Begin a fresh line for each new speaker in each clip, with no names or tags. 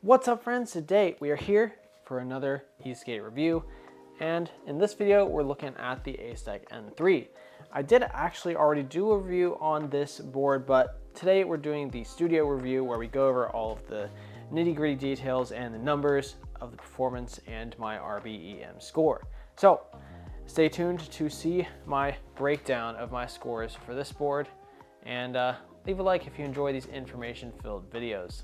What's up friends? Today we are here for another eSkate review, and in this video we're looking at the Acedeck N3. I did actually already do a review on this board, but today we're doing the studio review where we go over all of the nitty-gritty details and the numbers of the performance and my RBEM score. So stay tuned to see my breakdown of my scores for this board, and leave a like if you enjoy these information-filled videos.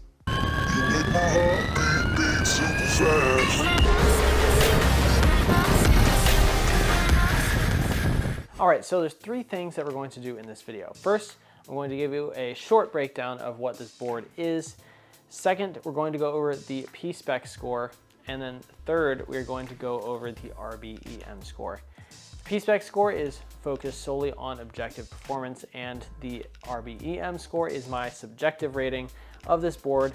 All right, so there's three things that we're going to do in this video. First, I'm going to give you a short breakdown of what this board is. Second, we're going to go over the PSPEC score. And then third, we're going to go over the RBEM score. PSPEC score is focused solely on objective performance, and the RBEM score is my subjective rating of this board,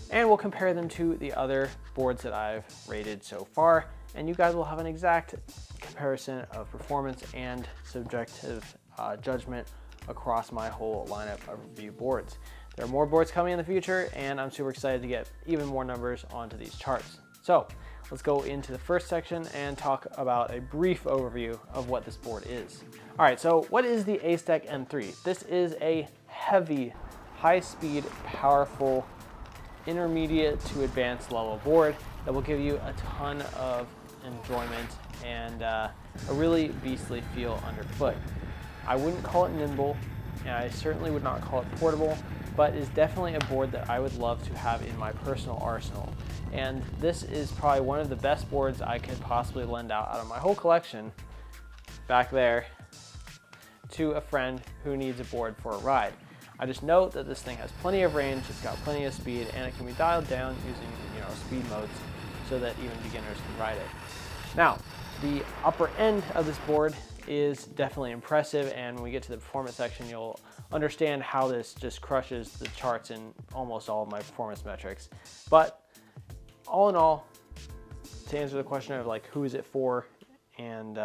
and we'll compare them to the other boards that I've rated so far, and you guys will have an exact comparison of performance and subjective judgment across my whole lineup of review boards. There are more boards coming in the future, and I'm super excited to get even more numbers onto these charts. So let's go into the first section and talk about a brief overview of what this board is. All right, so what is the Acedeck N3? This is a heavy, high-speed, powerful, intermediate to advanced level board that will give you a ton of enjoyment and a really beastly feel underfoot. I wouldn't call it nimble, and I certainly would not call it portable, but is definitely a board that I would love to have in my personal arsenal. And this is probably one of the best boards I could possibly lend out of my whole collection back there to a friend who needs a board for a ride. I just know that this thing has plenty of range, it's got plenty of speed, and it can be dialed down using speed modes so that even beginners can ride it. Now, the upper end of this board is definitely impressive, and when we get to the performance section, you'll understand how this just crushes the charts in almost all of my performance metrics. But all in all, to answer the question of like who is it for and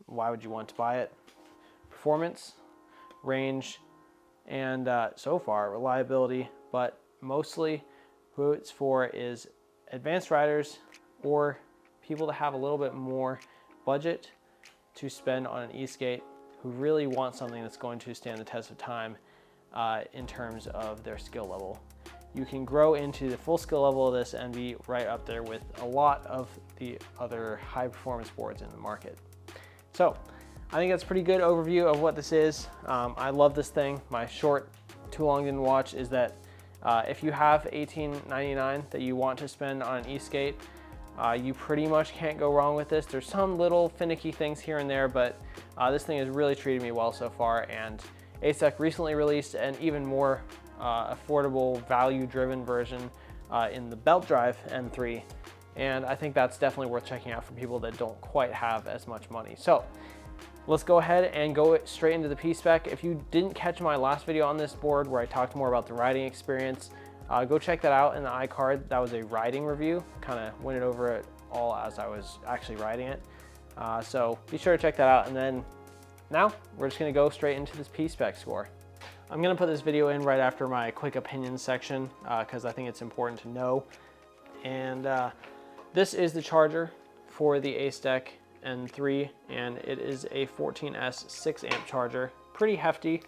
why would you want to buy it, performance, range, and so far reliability, but mostly who it's for is advanced riders or people that have a little bit more budget to spend on an e-skate, who really want something that's going to stand the test of time in terms of their skill level. You can grow into the full skill level of this and be right up there with a lot of the other high performance boards in the market. So I think that's a pretty good overview of what this is. I love this thing. My short, too long didn't watch is that if you have $18.99 that you want to spend on an e-skate, you pretty much can't go wrong with this. There's some little finicky things here and there, but this thing has really treated me well so far, and Acedeck recently released an even more affordable, value-driven version in the belt drive N3, and I think that's definitely worth checking out for people that don't quite have as much money. So let's go ahead and go straight into the PSPEC. If you didn't catch my last video on this board where I talked more about the riding experience, go check that out in the iCard. That was a riding review, kind of went over it all as I was actually riding it. So be sure to check that out, and then now we're just gonna go straight into this PSPEC score. I'm gonna put this video in right after my quick opinions section because I think it's important to know. And this is the charger for the Acedeck N3, and it is a 14S 6 amp charger. Pretty hefty,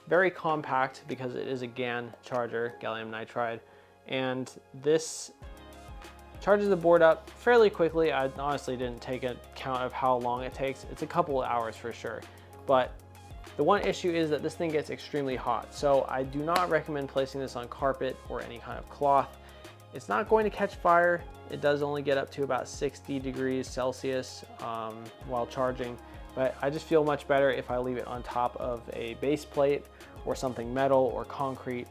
very compact because it is a GaN charger, gallium nitride, and this charges the board up fairly quickly. I honestly didn't take account of how long it takes. It's a couple of hours for sure, but the one issue is that this thing gets extremely hot, so I do not recommend placing this on carpet or any kind of cloth. It's not going to catch fire. It does only get up to about 60 degrees Celsius while charging, but I just feel much better if I leave it on top of a base plate or something metal or concrete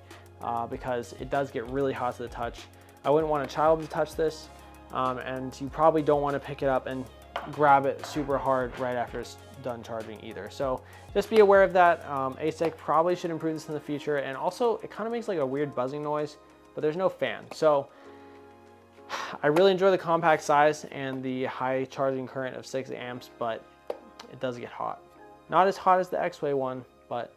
because it does get really hot to the touch. I wouldn't want a child to touch this, and you probably don't want to pick it up and grab it super hard right after it's done charging either. So just be aware of that. Acedeck probably should improve this in the future, and also it kind of makes like a weird buzzing noise, but there's no fan. So I really enjoy the compact size and the high charging current of 6 amps, but it does get hot. Not as hot as the X-Way one, but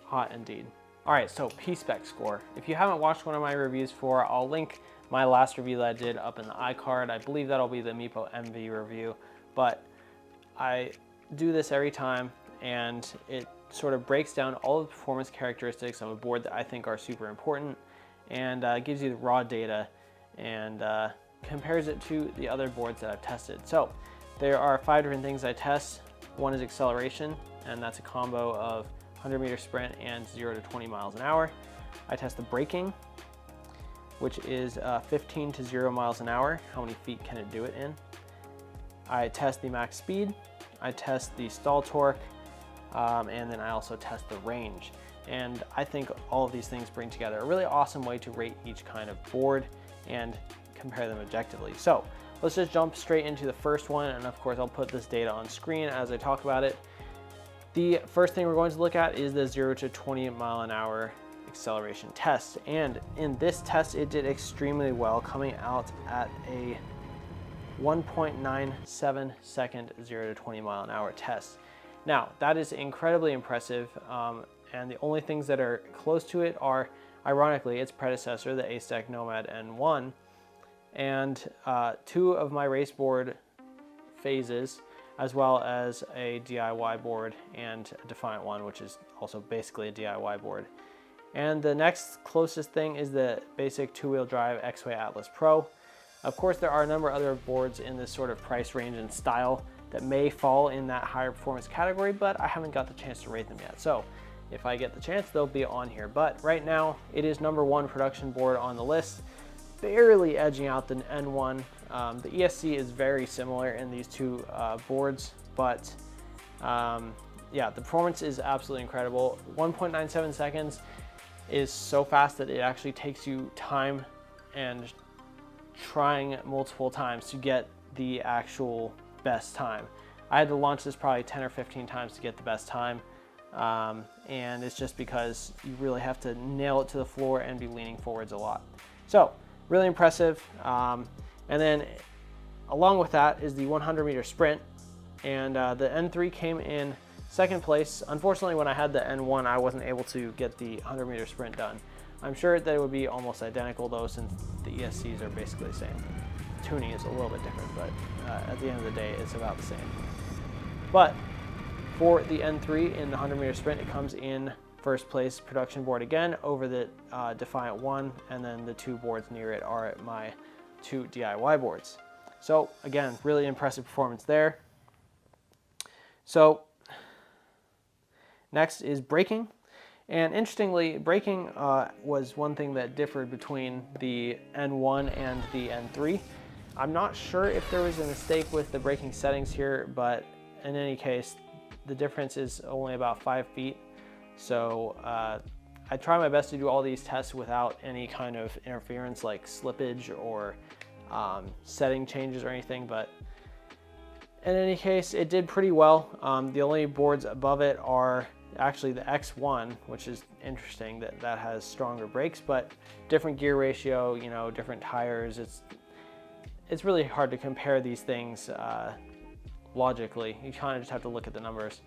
hot indeed. All right, so PSPEC score. If you haven't watched one of my reviews for, I'll link my last review that I did up in the iCard. I believe that'll be the Meepo MV review, but I do this every time, and it sort of breaks down all the performance characteristics of a board that I think are super important, and gives you the raw data and compares it to the other boards that I've tested. So there are 5 different things I test. One is acceleration, and that's a combo of 100-meter sprint and 0 to 20 miles an hour. I test the braking, which is 15 to 0 miles an hour. How many feet can it do it in? I test the max speed. I test the stall torque, and then I also test the range. And I think all of these things bring together a really awesome way to rate each kind of board and compare them objectively. So let's just jump straight into the first one, and of course I'll put this data on screen as I talk about it. The first thing we're going to look at is the 0 to 20 mile an hour acceleration test, and in this test it did extremely well, coming out at a 1.97 second 0 to 20 mile an hour test. Now that is incredibly impressive, and the only things that are close to it are, ironically, its predecessor, the Acedeck Nomad N1, and 2 of my race board phases, as well as a DIY board and a Defiant one, which is also basically a DIY board. And the next closest thing is the basic 2-wheel drive X-Way Atlas Pro. Of course, there are a number of other boards in this sort of price range and style that may fall in that higher performance category, but I haven't got the chance to rate them yet. So if I get the chance, they'll be on here. But right now, it is #1 production board on the list, barely edging out the N1. The ESC is very similar in these 2 boards, but yeah, the performance is absolutely incredible. 1.97 seconds is so fast that it actually takes you time and trying multiple times to get the actual best time. I had to launch this probably 10 or 15 times to get the best time, and it's just because you really have to nail it to the floor and be leaning forwards a lot. So really impressive. And then along with that is the 100-meter sprint, and the N3 came in 2nd place. Unfortunately, when I had the N1, I wasn't able to get the 100-meter sprint done. I'm sure that it would be almost identical though, since the ESCs are basically the same. Tuning is a little bit different, but at the end of the day, it's about the same. But for the N3 in the 100-meter sprint, it comes in 1st place production board again over the Defiant one, and then the 2 boards near it are my 2 DIY boards. So again, really impressive performance there. So next is braking. And interestingly, braking was one thing that differed between the N1 and the N3. I'm not sure if there was a mistake with the braking settings here, but in any case, the difference is only about 5 feet. So I try my best to do all these tests without any kind of interference like slippage or setting changes or anything, but in any case, it did pretty well. The only boards above it are actually the X1, which is interesting that has stronger brakes, but different gear ratio, you know, different tires. It's really hard to compare these things logically. You kind of just have to look at the numbers.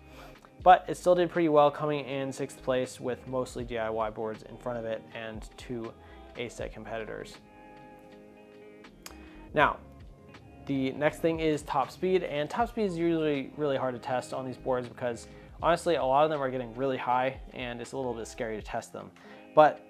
But it still did pretty well, coming in 6th place with mostly DIY boards in front of it and 2 Acedeck competitors. Now, the next thing is top speed, and top speed is usually really hard to test on these boards because honestly, a lot of them are getting really high and it's a little bit scary to test them. But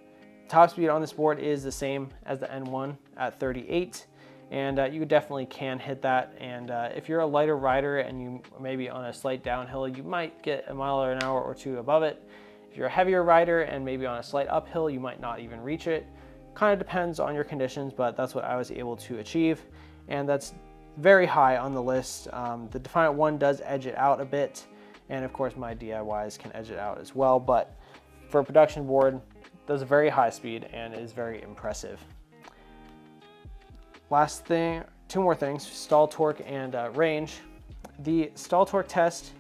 top speed on this board is the same as the N1 at 38, and you definitely can hit that. And if you're a lighter rider and you may be on a slight downhill, you might get a mile an hour or 2 above it. If you're a heavier rider and maybe on a slight uphill, you might not even reach it. Kind of depends on your conditions, but that's what I was able to achieve, and that's very high on the list. The Defiant one does edge it out a bit, and of course my DIYs can edge it out as well, but for a production board, does a very high speed and is very impressive. Last thing, 2 more things, stall torque and range. The stall torque test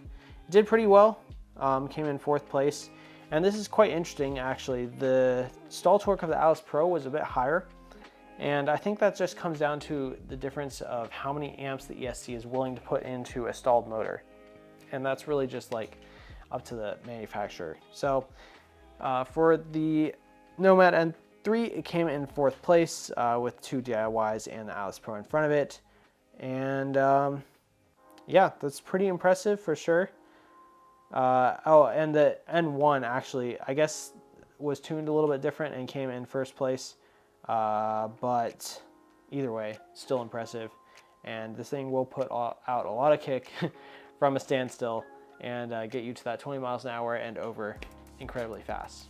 did pretty well, came in 4th place, and this is quite interesting actually. The stall torque of the Atlas Pro was a bit higher, and I think that just comes down to the difference of how many amps the ESC is willing to put into a stalled motor. And that's really just like up to the manufacturer. So for the Nomad 3, it came in 4th place with 2 DIYs and the Alice Pro in front of it. And yeah, that's pretty impressive for sure. Oh, and the N1 actually, I guess, was tuned a little bit different and came in 1st place. But either way, still impressive. And this thing will put out a lot of kick from a standstill and get you to that 20 miles an hour and over incredibly fast.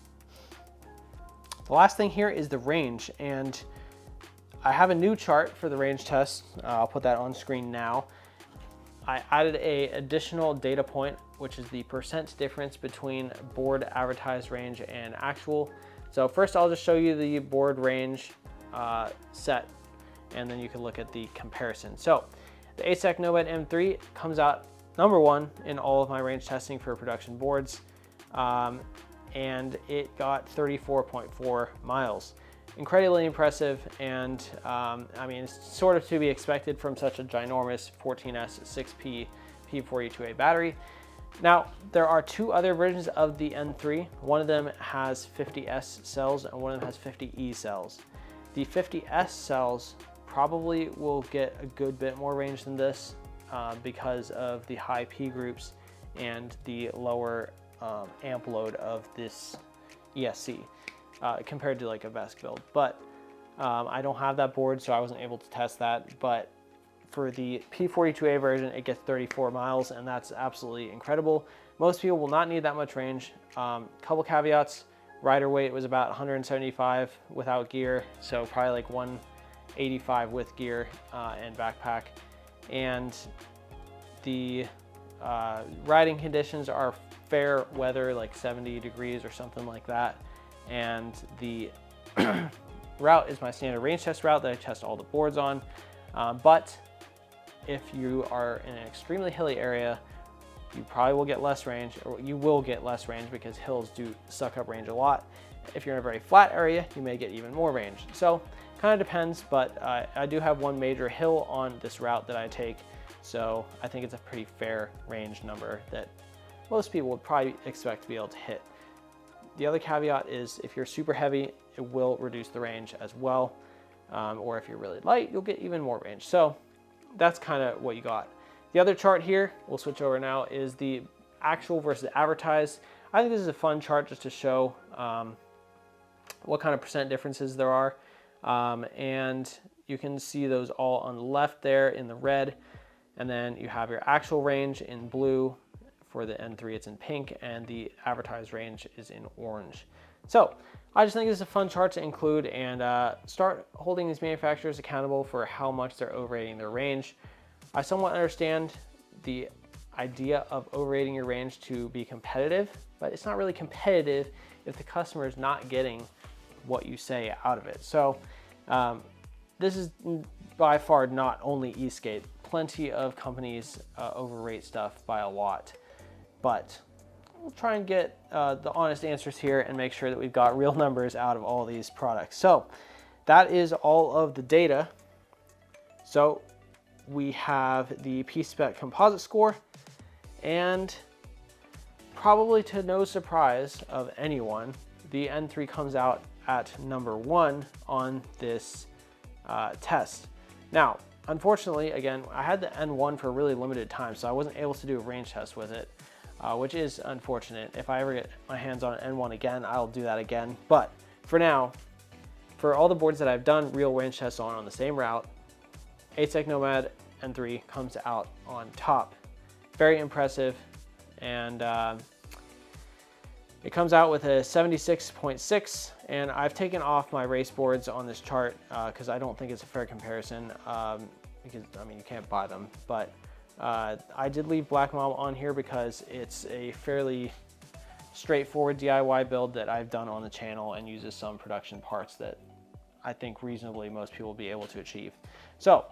The last thing here is the range, and I have a new chart for the range test. I'll put that on screen now. I added an additional data point, which is the % difference between board advertised range and actual. So first I'll just show you the board range set, and then you can look at the comparison. So the Acedeck Nomad N3 comes out #1 in all of my range testing for production boards, and it got 34.4 miles. Incredibly impressive, and I mean, it's sort of to be expected from such a ginormous 14S 6P P4E2A battery. Now, there are 2 other versions of the N3. One of them has 50S cells and one of them has 50E cells. The 50S cells probably will get a good bit more range than this because of the high P groups and the lower amp load of this ESC compared to like a VESC build. But I don't have that board, so I wasn't able to test that. But for the P4E2A version, it gets 34 miles, and that's absolutely incredible. Most people will not need that much range. Couple caveats: rider weight was about 175 without gear, so probably like 185 with gear and backpack. And the riding conditions are fair weather, like 70 degrees or something like that. And the route is my standard range test route that I test all the boards on. But if you are in an extremely hilly area, you probably will get less range, or you will get less range because hills do suck up range a lot. If you're in a very flat area, you may get even more range. So kind of depends, but I do have one major hill on this route that I take. So I think it's a pretty fair range number that most people would probably expect to be able to hit. The other caveat is if you're super heavy, it will reduce the range as well. Or if you're really light, you'll get even more range. So that's kind of what you got. The other chart here, we'll switch over now, is the actual versus advertised. I think this is a fun chart just to show what kind of % differences there are. And you can see those all on the left there in the red. And then you have your actual range in blue. For the N3, it's in pink, and the advertised range is in orange. So I just think this is a fun chart to include and start holding these manufacturers accountable for how much they're overrating their range. I somewhat understand the idea of overrating your range to be competitive, but it's not really competitive if the customer is not getting what you say out of it. So this is by far not only eSkate. Plenty of companies overrate stuff by a lot. But we'll try and get the honest answers here and make sure that we've got real numbers out of all these products. So that is all of the data. So we have the PSPEC Composite Score, and probably to no surprise of anyone, the N3 comes out at #1 on this test. Now, unfortunately, again, I had the N1 for a really limited time, so I wasn't able to do a range test with it. Which is unfortunate. If I ever get my hands on an N1 again, I'll do that again. But for now, for all the boards that I've done real range tests on the same route, Acedeck Nomad N3 comes out on top. Very impressive, and it comes out with a 76.6, and I've taken off my race boards on this chart because I don't think it's a fair comparison, because I mean, you can't buy them, but I did leave Black Mamba on here because it's a fairly straightforward DIY build that I've done on the channel and uses some production parts that I think reasonably most people will be able to achieve. So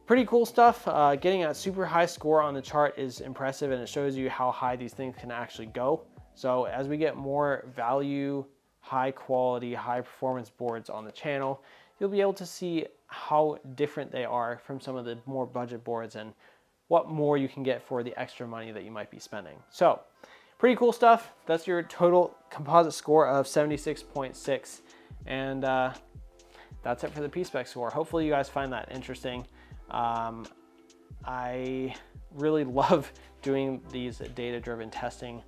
pretty cool stuff. Getting a super high score on the chart is impressive, and it shows you how high these things can actually go. So as we get more value, high quality, high performance boards on the channel, you'll be able to see how different they are from some of the more budget boards and what more you can get for the extra money that you might be spending. So pretty cool stuff. That's your total composite score of 76.6. And that's it for the PSPEC score. Hopefully you guys find that interesting. I really love doing these data-driven testing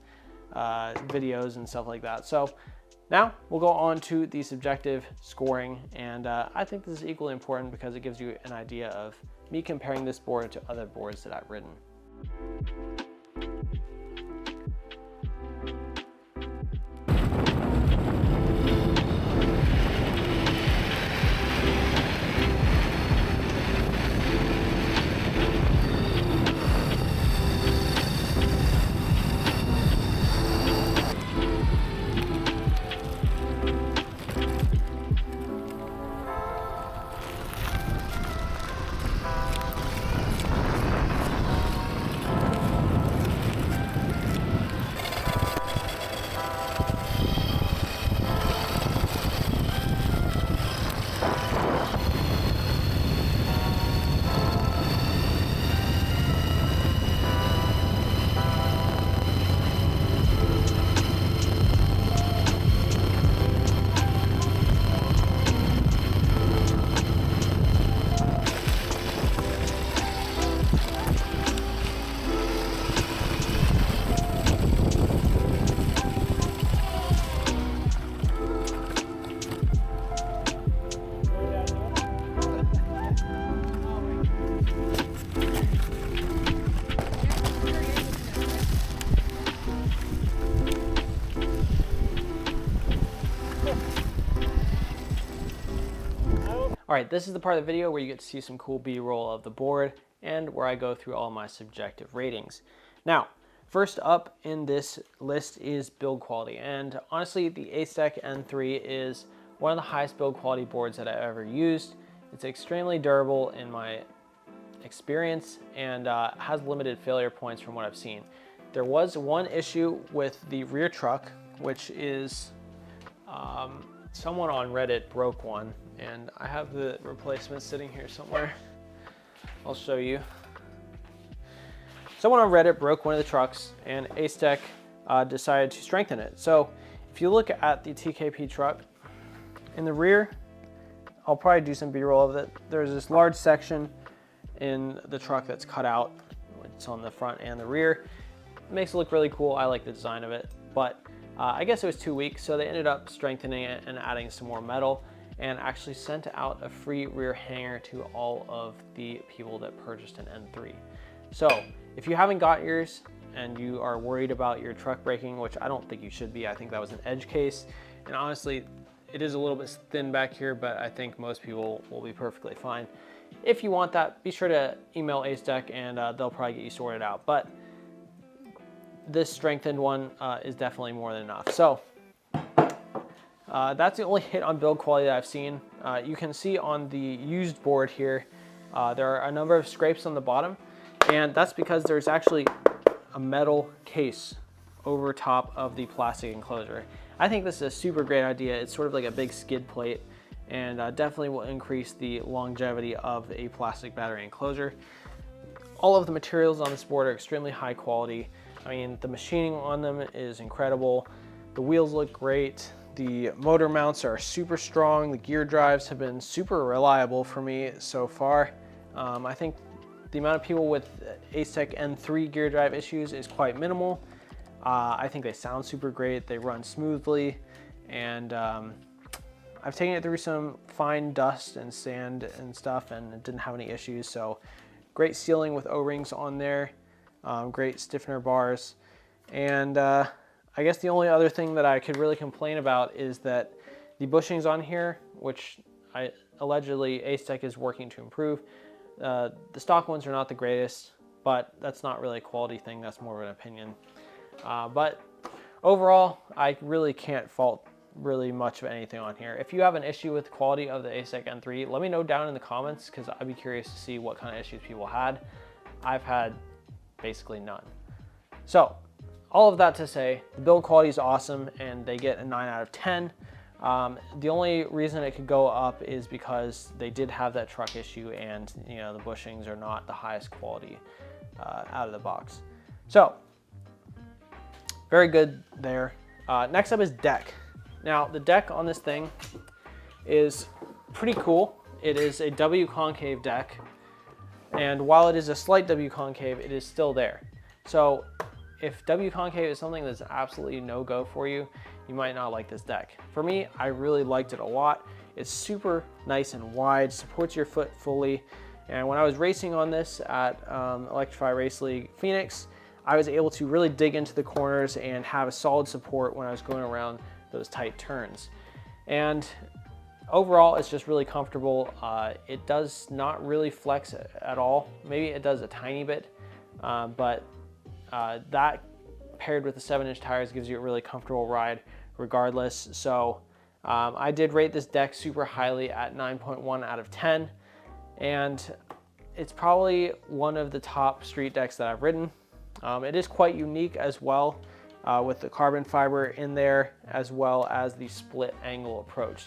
videos and stuff like that. So now we'll go on to the subjective scoring, and I think this is equally important because it gives you an idea of me comparing this board to other boards that I've ridden. All right, this is the part of the video where you get to see some cool B-roll of the board and where I go through all my subjective ratings. Now, first up in this list is build quality. And honestly, the Acedeck N3 is one of the highest build quality boards that I've ever used. It's extremely durable in my experience and has limited failure points from what I've seen. There was one issue with the rear truck, which is someone on Reddit broke one, and I have the replacement sitting here somewhere. I'll show you. Someone on Reddit broke one of the trucks, and Acedeck decided to strengthen it. So if you look at the TKP truck, in the rear, I'll probably do some B-roll of it. There's this large section in the truck that's cut out. It's on the front and the rear. It makes it look really cool. I like the design of it, but I guess it was too weak, so they ended up strengthening it and adding some more metal, and actually sent out a free rear hanger to all of the people that purchased an N3. So if you haven't got yours and you are worried about your truck braking, which I don't think you should be, I think that was an edge case, and honestly it is a little bit thin back here, but I think most people will be perfectly fine. If you want that, be sure to email Acedeck and they'll probably get you sorted out. But this strengthened one is definitely more than enough. So that's the only hit on build quality that I've seen. You can see on the used board here, there are a number of scrapes on the bottom, and that's because there's actually a metal case over top of the plastic enclosure. I think this is a super great idea. It's sort of like a big skid plate, and definitely will increase the longevity of a plastic battery enclosure. All of the materials on this board are extremely high quality. I mean, the machining on them is incredible. The wheels look great. The motor mounts are super strong. The gear drives have been super reliable for me so far. I think the amount of people with Acedeck N3 gear drive issues is quite minimal. I think they sound super great. They run smoothly, and I've taken it through some fine dust and sand and stuff, and it didn't have any issues. So great sealing with O-rings on there, great stiffener bars, and I guess the only other thing that I could really complain about is that the bushings on here, which allegedly Acedeck is working to improve, the stock ones are not the greatest, but that's not really a quality thing. That's more of an opinion. But overall, I really can't fault really much of anything on here. If you have an issue with the quality of the Acedeck N3, let me know down in the comments, because I'd be curious to see what kind of issues people had. I've had basically none. So all of that to say, the build quality is awesome, and they get a 9 out of 10. The only reason it could go up is because they did have that truck issue, and you know, the bushings are not the highest quality out of the box. So very good there. Next up is deck. Now the deck on this thing is pretty cool. It is a W concave deck, and while it is a slight W concave, it is still there. So if W concave is something that's absolutely no-go for you, you might not like this deck. For me, I really liked it a lot. It's super nice and wide, supports your foot fully. And when I was racing on this at Electrify Race League Phoenix, I was able to really dig into the corners and have a solid support when I was going around those tight turns. And overall, it's just really comfortable. It does not really flex at all. Maybe it does a tiny bit, but that paired with the 7-inch tires gives you a really comfortable ride regardless. So I did rate this deck super highly at 9.1 out of 10. And it's probably one of the top street decks that I've ridden. It is quite unique as well, with the carbon fiber in there, as well as the split angle approach.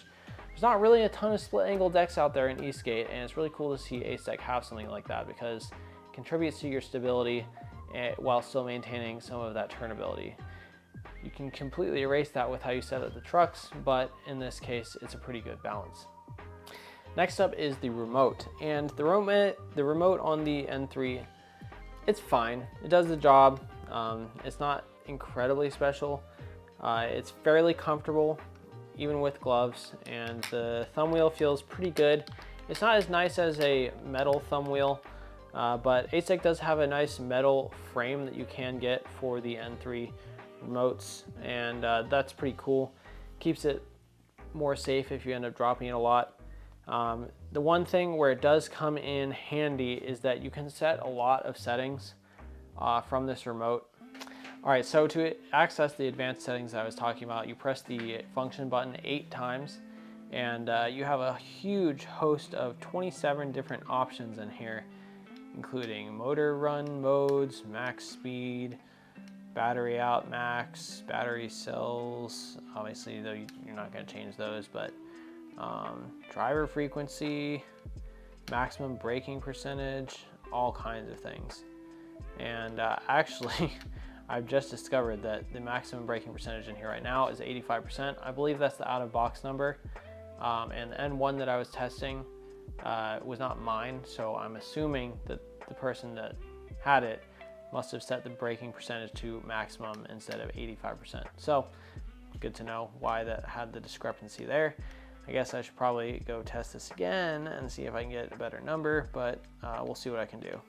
There's not really a ton of split angle decks out there in Eastgate, and it's really cool to see Acedeck have something like that because it contributes to your stability while still maintaining some of that turnability. You can completely erase that with how you set up the trucks, but in this case, it's a pretty good balance. Next up is the remote, and the remote on the N3, it's fine. It does the job. It's not incredibly special. It's fairly comfortable, even with gloves, and the thumb wheel feels pretty good. It's not as nice as a metal thumb wheel, but Acedeck does have a nice metal frame that you can get for the N3 remotes, and that's pretty cool. Keeps it more safe if you end up dropping it a lot. The one thing where it does come in handy is that you can set a lot of settings from this remote. All right, so to access the advanced settings I was talking about, you press the function button 8 times, and you have a huge host of 27 different options in here, including motor run modes, max speed, battery out max, battery cells, obviously though you're not going to change those, but driver frequency, maximum braking percentage, all kinds of things. And actually I've just discovered that the maximum braking percentage in here right now is 85%. I believe that's the out-of-box number, and the N1 that I was testing was not mine, so I'm assuming that the person that had it must have set the braking percentage to maximum instead of 85%. So good to know why that had the discrepancy there. I guess I should probably go test this again and see if I can get a better number, but we'll see what I can do.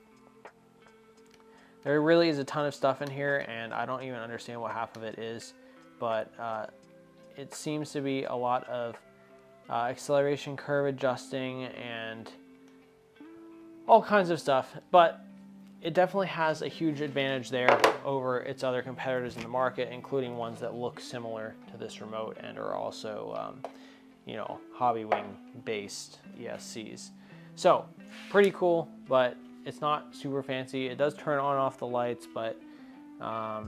There really is a ton of stuff in here, and I don't even understand what half of it is, but it seems to be a lot of acceleration curve adjusting and all kinds of stuff, but it definitely has a huge advantage there over its other competitors in the market, including ones that look similar to this remote and are also you know, Hobbywing based ESCs. So pretty cool, but it's not super fancy. It does turn on and off the lights, but I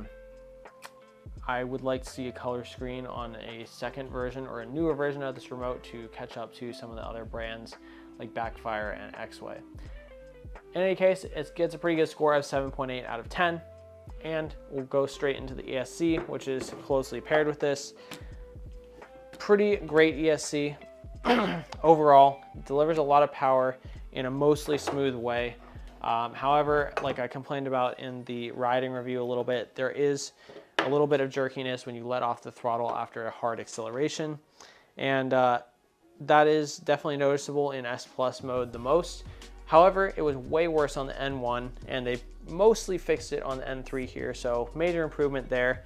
would like to see a color screen on a second version or a newer version of this remote to catch up to some of the other brands like Backfire and X-Way. In any case, it gets a pretty good score of 7.8 out of 10, and we'll go straight into the ESC, which is closely paired with this. Pretty great ESC. Overall, it delivers a lot of power in a mostly smooth way. However, like I complained about in the riding review a little bit, there is a little bit of jerkiness when you let off the throttle after a hard acceleration, and that is definitely noticeable in S Plus mode the most. However, it was way worse on the N1, and they mostly fixed it on the N3 here, so major improvement there.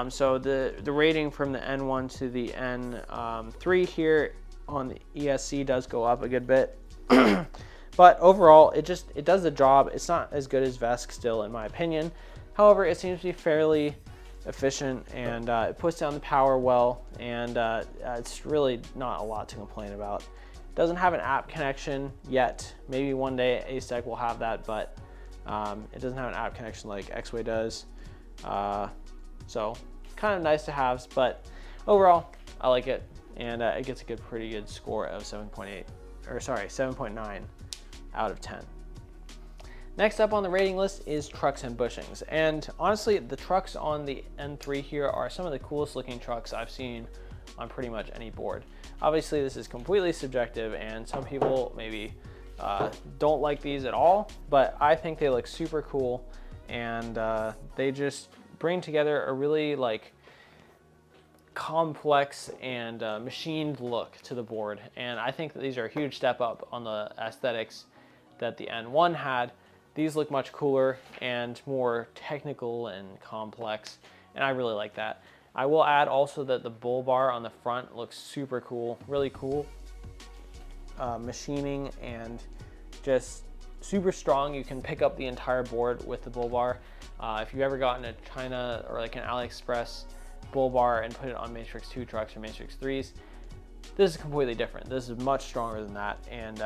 So the rating from the N1 to the N3 here on the ESC does go up a good bit. But overall, it does the job. It's not as good as Vesk still, in my opinion. However, it seems to be fairly efficient, and it puts down the power well, and it's really not a lot to complain about. It doesn't have an app connection yet. Maybe one day Acedeck will have that, but it doesn't have an app connection like X-Way does. So kind of nice to have, but overall, I like it, and it gets a pretty good score of 7.9 out of 10. Next up on the rating list is trucks and bushings, and honestly, the trucks on the N3 here are some of the coolest looking trucks I've seen on pretty much any board. Obviously, this is completely subjective, and some people maybe don't like these at all, but I think they look super cool, and they just bring together a really like complex and machined look to the board. And I think that these are a huge step up on the aesthetics that the N1 had. These look much cooler and more technical and complex, and I really like that. I will add also that the bull bar on the front looks super cool, really cool. Machining and just super strong. You can pick up the entire board with the bull bar. If you've ever gotten a China or like an AliExpress bull bar and put it on Matrix 2 trucks or Matrix 3s, this is completely different. This is much stronger than that. And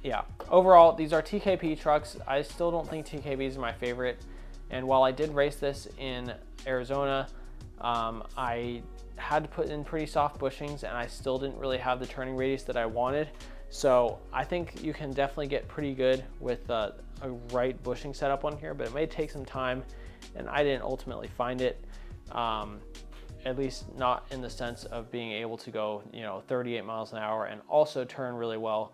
yeah, overall, these are TKP trucks. I still don't think TKPs are my favorite. And while I did race this in Arizona, I had to put in pretty soft bushings, and I still didn't really have the turning radius that I wanted. So I think you can definitely get pretty good with a right bushing setup on here, but it may take some time, and I didn't ultimately find it. At least not in the sense of being able to go, 38 miles an hour and also turn really well.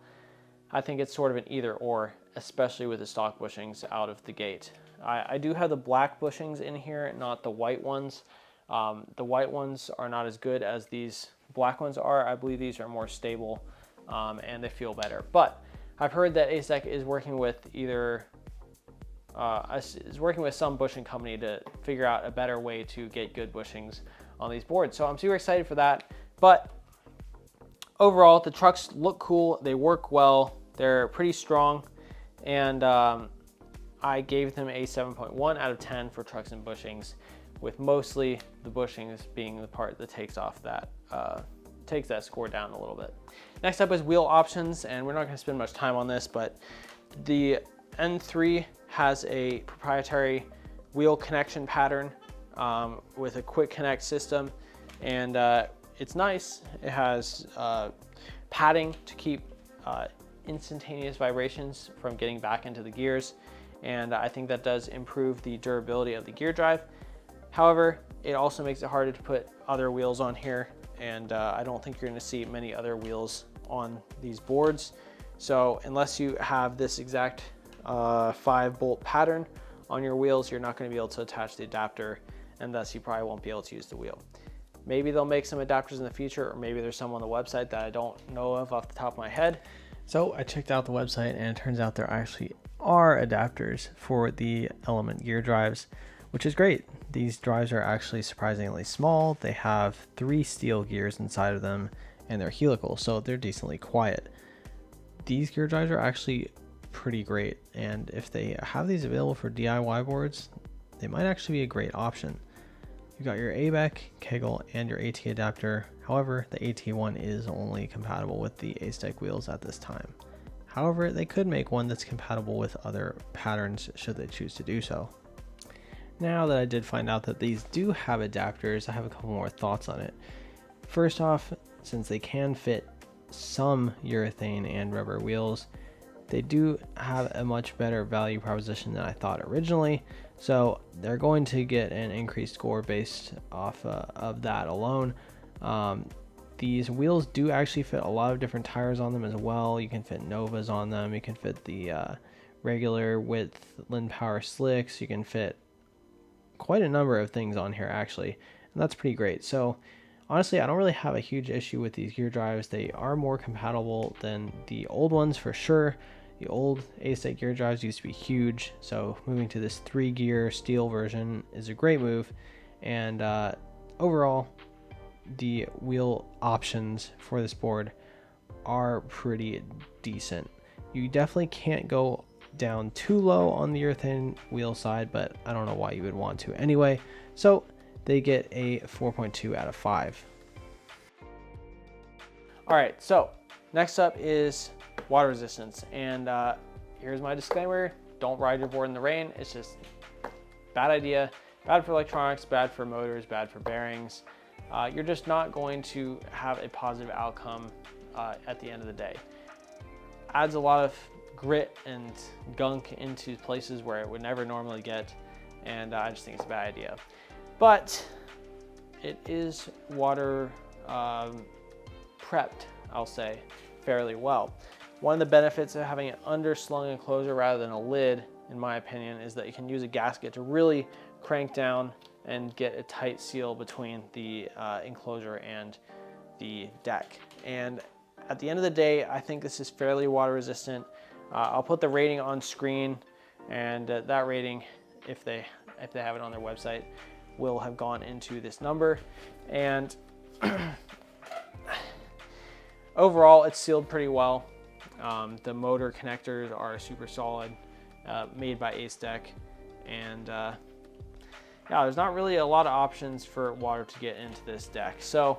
I think it's sort of an either or, especially with the stock bushings out of the gate. I do have the black bushings in here, not the white ones. The white ones are not as good as these black ones are. I believe these are more stable and they feel better. But I've heard that Acedeck is working with some bushing company to figure out a better way to get good bushings on these boards. So I'm super excited for that. But overall, the trucks look cool. They work well. They're pretty strong. And I gave them a 7.1 out of 10 for trucks and bushings, with mostly the bushings being the part that takes that score down a little bit. Next up is wheel options, and we're not going to spend much time on this, but the N3 has a proprietary wheel connection pattern with a quick connect system, and it's nice. It has padding to keep instantaneous vibrations from getting back into the gears, and I think that does improve the durability of the gear drive. However, it also makes it harder to put other wheels on here, and I don't think you're going to see many other wheels on these boards. So unless you have this exact 5-bolt pattern on your wheels, you're not going to be able to attach the adapter, and thus you probably won't be able to use the wheel. Maybe they'll make some adapters in the future, or maybe there's some on the website that I don't know of off the top of my head. So I checked out the website, and it turns out there actually are adapters for the Element gear drives, which is great. These drives are actually surprisingly small. They have 3 steel gears inside of them, and they're helical, so they're decently quiet. These gear drives are actually pretty great, and if they have these available for DIY boards, they might actually be a great option. You've got your ABEC, Kegel, and your AT adapter. However, the AT one is only compatible with the Acedeck wheels at this time. However, they could make one that's compatible with other patterns should they choose to do so. Now that I did find out that these do have adapters, I have a couple more thoughts on it. First off, since they can fit some urethane and rubber wheels, they do have a much better value proposition than I thought originally. So they're going to get an increased score based off of that alone. These wheels do actually fit a lot of different tires on them as well. You can fit Novas on them. You can fit the regular width Lin Power slicks. You can fit quite a number of things on here actually, and that's pretty great. So honestly, I don't really have a huge issue with these gear drives. They are more compatible than the old ones for sure. The old Acedeck gear drives used to be huge, so moving to this 3-gear steel version is a great move. And overall, the wheel options for this board are pretty decent. You definitely can't go down too low on the urethane wheel side, but I don't know why you would want to anyway. So they get a 4.2 out of 5. All right, so next up is water resistance, and here's my disclaimer: don't ride your board in the rain. It's just bad idea, bad for electronics, bad for motors, bad for bearings. You're just not going to have a positive outcome at the end of the day. Adds a lot of grit and gunk into places where it would never normally get, and I just think it's a bad idea. But it is water prepped, I'll say, fairly well. One of the benefits of having an underslung enclosure rather than a lid, in my opinion, is that you can use a gasket to really crank down and get a tight seal between the enclosure and the deck. And at the end of the day, I think this is fairly water resistant. I'll put the rating on screen, and that rating, if they have it on their website, will have gone into this number. And overall, it's sealed pretty well. The motor connectors are super solid, made by Acedeck, and yeah, there's not really a lot of options for water to get into this deck. So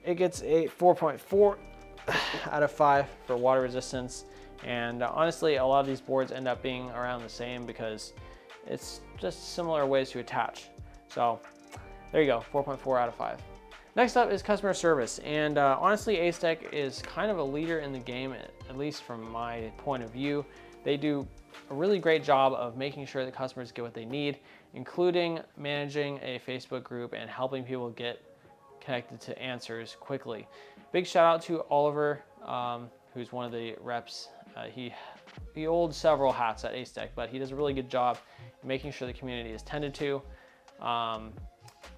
it gets a 4.4 out of 5 for water resistance. And honestly, a lot of these boards end up being around the same because it's just similar ways to attach. So there you go, 4.4 out of 5. Next up is customer service, and honestly, Acedeck is kind of a leader in the game, at least from my point of view. They do a really great job of making sure that customers get what they need, including managing a Facebook group and helping people get connected to answers quickly. Big shout out to Oliver, who's one of the reps. He holds several hats at Acedeck, but he does a really good job making sure the community is tended to.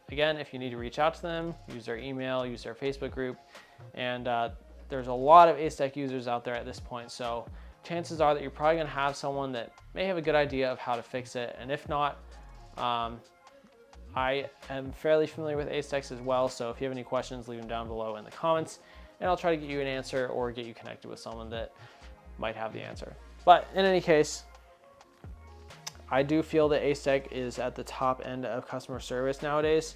Again, if you need to reach out to them, use their email, use their Facebook group, and there's a lot of Acedeck users out there at this point, so chances are that you're probably going to have someone that may have a good idea of how to fix it, and if not, I am fairly familiar with Acedeck as well, so if you have any questions, leave them down below in the comments, and I'll try to get you an answer or get you connected with someone that might have the answer. But in any case, I do feel that Acedeck is at the top end of customer service nowadays.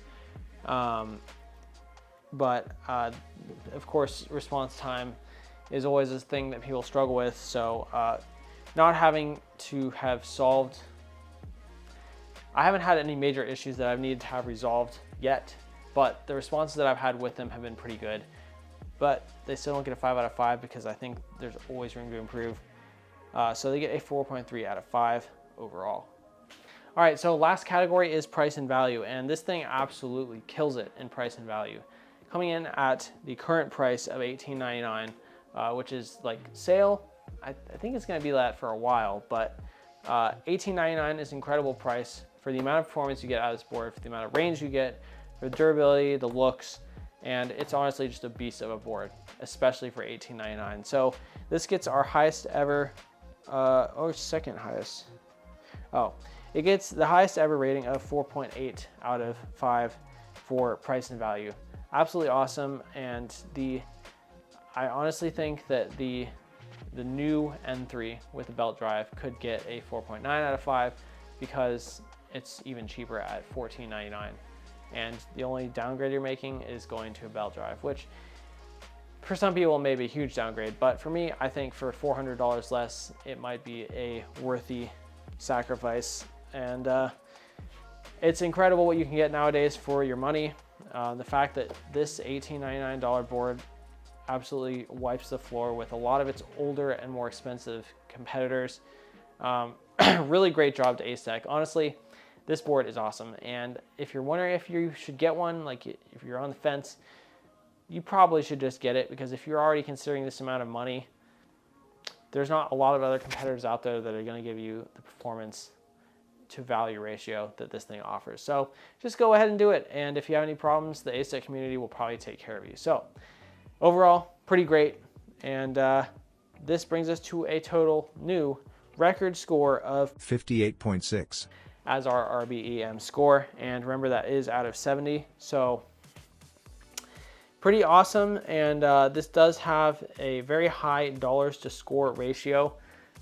But of course, response time is always a thing that people struggle with. So not having to have solved, I haven't had any major issues that I've needed to have resolved yet, but the responses that I've had with them have been pretty good. But they still don't get a 5 out of 5 because I think there's always room to improve. So they get a 4.3 out of 5 overall. All right, so last category is price and value, and this thing absolutely kills it in price and value. Coming in at the current price of $18.99, which is like sale. I think it's gonna be that for a while, but $18.99 is an incredible price for the amount of performance you get out of this board, for the amount of range you get, for the durability, the looks, and it's honestly just a beast of a board, especially for $18.99. So this gets our highest ever, or second highest. Oh, it gets the highest ever rating of 4.8 out of 5 for price and value. Absolutely awesome, and I honestly think that the new N3 with the belt drive could get a 4.9 out of 5 because it's even cheaper at $14.99. And the only downgrade you're making is going to a belt drive, which for some people may be a huge downgrade, but for me, I think for $400 less, it might be a worthy sacrifice. And it's incredible what you can get nowadays for your money. The fact that this $18.99 board absolutely wipes the floor with a lot of its older and more expensive competitors. Really great job to Acedeck. Honestly, this board is awesome. And if you're wondering if you should get one, like if you're on the fence, you probably should just get it, because if you're already considering this amount of money, there's not a lot of other competitors out there that are going to give you the performance to value ratio that this thing offers. So just go ahead and do it. And if you have any problems, the Acedeck community will probably take care of you. So overall, pretty great. And this brings us to a total new record score of
58.6
as our RBEM score. And remember, that is out of 70. So pretty awesome. And this does have a very high dollars to score ratio.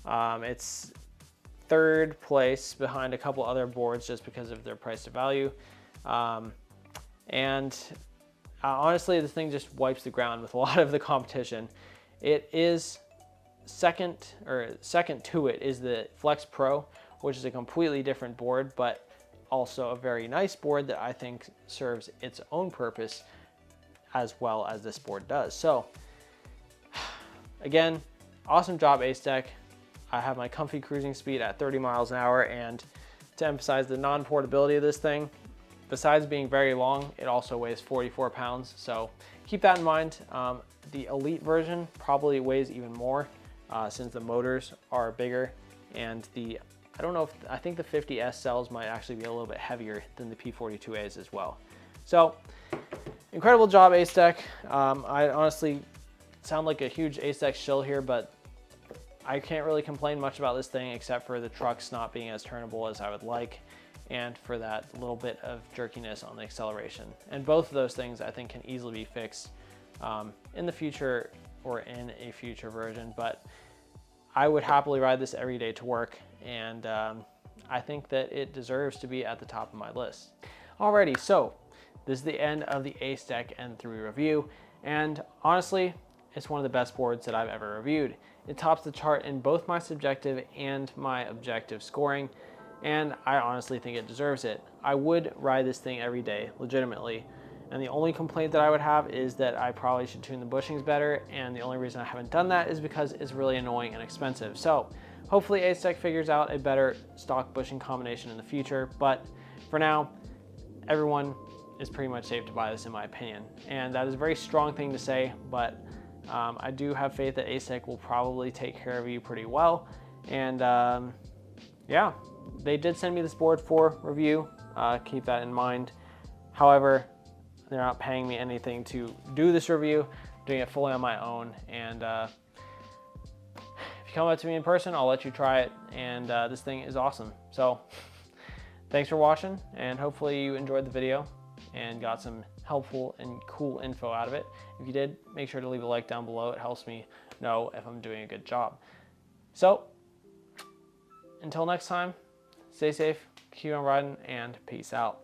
It's third place behind a couple other boards just because of their price to value. Honestly, this thing just wipes the ground with a lot of the competition. It is second to it is the Flex Pro, which is a completely different board, but also a very nice board that I think serves its own purpose as well as this board does. So again, awesome job, Acedeck. I have my comfy cruising speed at 30 miles an hour, and to emphasize the non-portability of this thing, besides being very long, it also weighs 44 pounds. So keep that in mind. The Elite version probably weighs even more since the motors are bigger, and I think the 50S cells might actually be a little bit heavier than the P42As as well. So incredible job, Acedeck. I honestly sound like a huge Acedeck shill here, but I can't really complain much about this thing except for the trucks not being as turnable as I would like, and for that little bit of jerkiness on the acceleration. And both of those things I think can easily be fixed in the future or in a future version, but I would happily ride this every day to work, and I think that it deserves to be at the top of my list. Alrighty, so this is the end of the Acedeck N3 review, and honestly, it's one of the best boards that I've ever reviewed. It tops the chart in both my subjective and my objective scoring, and I honestly think it deserves it. I would ride this thing every day, legitimately, and the only complaint that I would have is that I probably should tune the bushings better, and the only reason I haven't done that is because it's really annoying and expensive. So hopefully Acedeck figures out a better stock bushing combination in the future, but for now, everyone is pretty much safe to buy this in my opinion. And that is a very strong thing to say, but I do have faith that Acedeck will probably take care of you pretty well. And yeah, they did send me this board for review, keep that in mind. However, they're not paying me anything to do this review. I'm doing it fully on my own, and if you come up to me in person, I'll let you try it, and this thing is awesome. So thanks for watching, and hopefully you enjoyed the video and got some helpful and cool info out of it. If you did, make sure to leave a like down below. It helps me know if I'm doing a good job. So until next time, stay safe, keep on riding, and peace out.